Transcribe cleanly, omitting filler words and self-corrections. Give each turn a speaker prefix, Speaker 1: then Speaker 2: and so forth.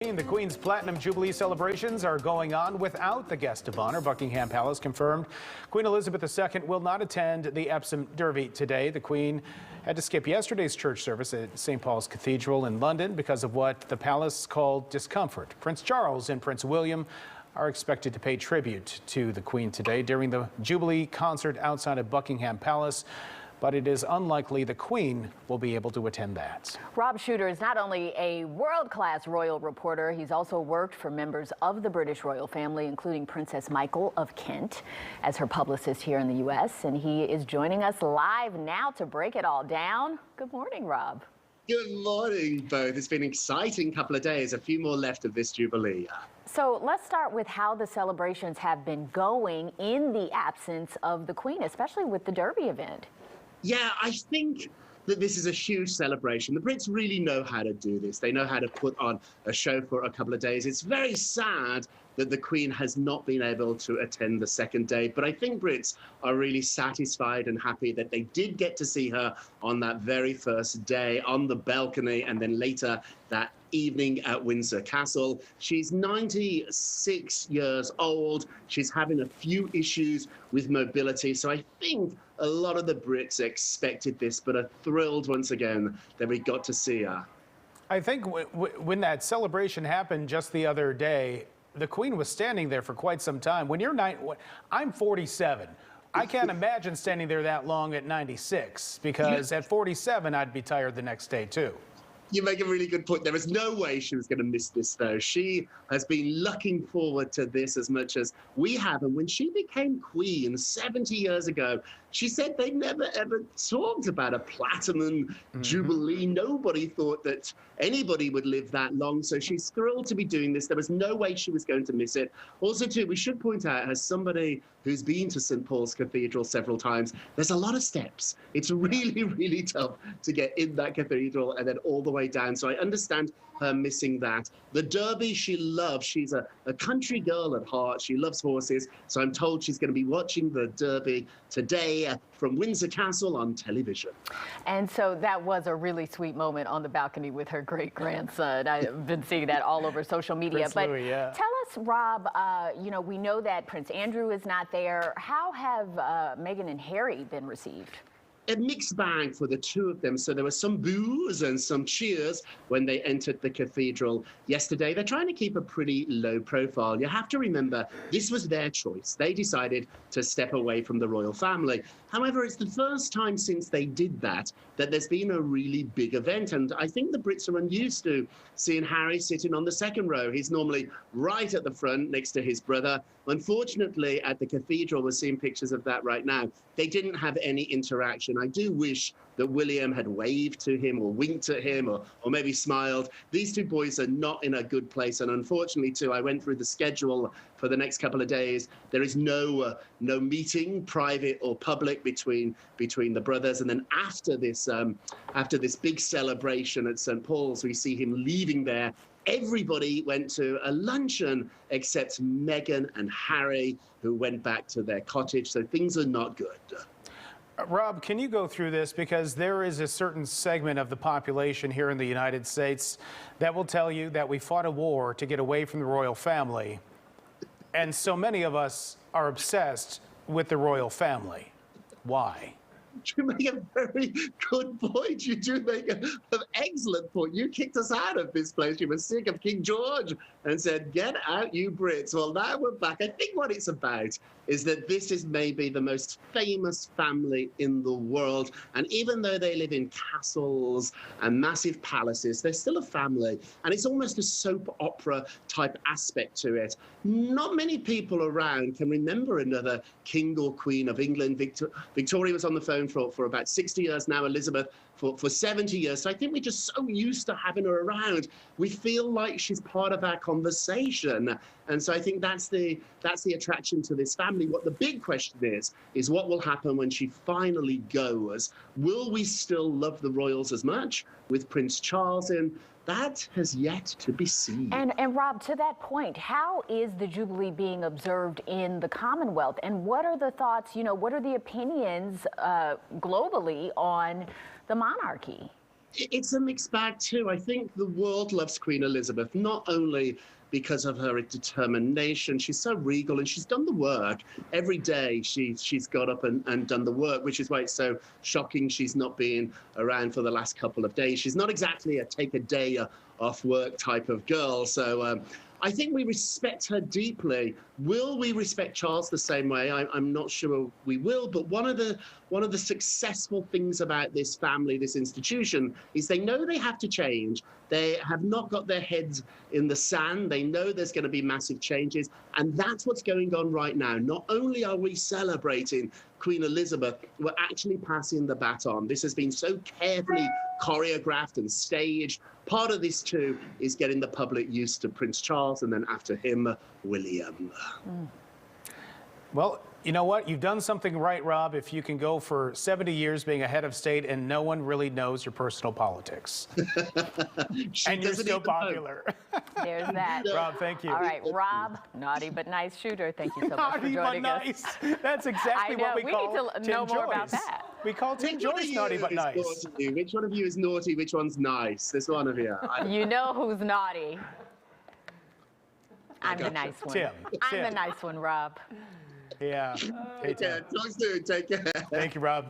Speaker 1: The Queen's Platinum Jubilee celebrations are going on without the guest of honor. Buckingham Palace confirmed Queen Elizabeth II will not attend the Epsom Derby today. The Queen had to skip yesterday's church service at St. Paul's Cathedral in London because of what the palace called discomfort. Prince Charles and Prince William are expected to pay tribute to the Queen today during the Jubilee concert outside of Buckingham Palace. But it is unlikely the Queen will be able to attend that.
Speaker 2: Rob Shooter is not only a world-class royal reporter, he's also worked for members of the British royal family, including Princess Michael of Kent, as her publicist here in the U.S. And he is joining us live now to break it all down. Good morning, Rob.
Speaker 3: Good morning, both. It's been an exciting couple of days. A few more left of this Jubilee.
Speaker 2: So let's start with how the celebrations have been going in the absence of the Queen, especially with the Derby event.
Speaker 3: Yeah, I think that this is a huge celebration. The Brits really know how to do this. They know how to put on a show for a couple of days. It's very sad that the Queen has not been able to attend the second day, but I think Brits are really satisfied and happy that they did get to see her on that very first day on the balcony and then later that evening at Windsor Castle. She's 96 years old. She's having a few issues with mobility. So I think a lot of the Brits expected this, but are thrilled once again that we got to see her.
Speaker 1: I think when that celebration happened just the other day, the Queen was standing there for quite some time. When you're I'm 47. I can't imagine standing there that long at 96, because at 47, I'd be tired the next day, too.
Speaker 3: You make a really good point. There is no way she was going to miss this, though. She has been looking forward to this as much as we have. And when she became Queen 70 years ago, she said they never, ever talked about a platinum Jubilee. Nobody thought that anybody would live that long. So she's thrilled to be doing this. There was no way she was going to miss it. Also, too, we should point out, as somebody who's been to St. Paul's Cathedral several times, there's a lot of steps. It's really, really tough to get in that cathedral and then all the way down. So I understand her missing that. The Derby she loves. She's a country girl at heart. She loves horses. So I'm told she's going to be watching the Derby today from Windsor Castle on television.
Speaker 2: And so that was a really sweet moment on the balcony with her great-grandson. I've been seeing that all over social media.
Speaker 1: Prince Louis, yeah.
Speaker 2: Tell us, Rob, you know, we know that Prince Andrew is not there. How have Meghan and Harry been received?
Speaker 3: A mixed bag for the two of them. So there were some boos and some cheers when they entered the cathedral yesterday. They're trying to keep a pretty low profile. You have to remember, this was their choice. They decided to step away from the royal family. However, it's the first time since they did that there's been a really big event. And I think the Brits are unused to seeing Harry sitting on the second row. He's normally right at the front next to his brother. Unfortunately, at the cathedral, we're seeing pictures of that right now, they didn't have any interaction. I do wish that William had waved to him or winked at him or maybe smiled. These two boys are not in a good place. And unfortunately, too, I went through the schedule for the next couple of days. There is no meeting, private or public, between the brothers. And then after this big celebration at St. Paul's, we see him leaving there. Everybody went to a luncheon except Meghan and Harry, who went back to their cottage. So things are not good.
Speaker 1: Rob, can you go through this? Because there is a certain segment of the population here in the United States that will tell you that we fought a war to get away from the royal family. And so many of us are obsessed with the royal family. Why?
Speaker 3: You make a very good point. You do make an excellent point. You kicked us out of this place. You were sick of King George and said, get out, you Brits. Well, now we're back. I think what it's about is that this is maybe the most famous family in the world. And even though they live in castles and massive palaces, they're still a family. And it's almost a soap opera type aspect to it. Not many people around can remember another king or queen of England. Victoria was on the phone for about 60 years now, Elizabeth for 70 years. So I think we're just so used to having her around. We feel like she's part of our conversation. And so I think that's the attraction to this family. What the big question is what will happen when she finally goes? Will we still love the royals as much with Prince Charles in? That has yet to be seen.
Speaker 2: And Rob, to that point, how is the Jubilee being observed in the Commonwealth? And what are the thoughts, you know, what are the opinions globally on the monarchy?
Speaker 3: It's a mixed bag too. I think the world loves Queen Elizabeth, not only because of her determination. She's so regal and she's done the work. Every day she's got up and done the work, which is why it's so shocking she's not been around for the last couple of days. She's not exactly a take a day off work type of girl. So I think we respect her deeply. Will we respect Charles the same way? I'm not sure we will, but one of the successful things about this family, this institution, is they know they have to change. They have not got their heads in the sand. They know there's going to be massive changes, and that's what's going on right now. Not only are we celebrating Queen Elizabeth, we're actually passing the baton. This has been so carefully choreographed and staged. Part of this, too, is getting the public used to Prince Charles and then after him, William.
Speaker 1: Well, you know what? You've done something right, Rob, if you can go for 70 years being a head of state and no one really knows your personal politics. And you're still popular.
Speaker 2: There's that.
Speaker 1: Rob, thank you.
Speaker 2: All right, Rob, naughty but nice shooter. Thank you so much for joining us.
Speaker 1: Naughty but nice. That's exactly what we call
Speaker 2: We need to know more about that.
Speaker 1: We call Tim Joyce naughty but nice.
Speaker 3: Which one of you is naughty? Which one's nice? This one of you.
Speaker 2: You know who's naughty. I'm the nice one.
Speaker 1: Tim.
Speaker 2: I'm the nice one, Rob.
Speaker 1: Yeah. Hey, Tim.
Speaker 3: Talk soon. Take care.
Speaker 1: Thank you, Rob.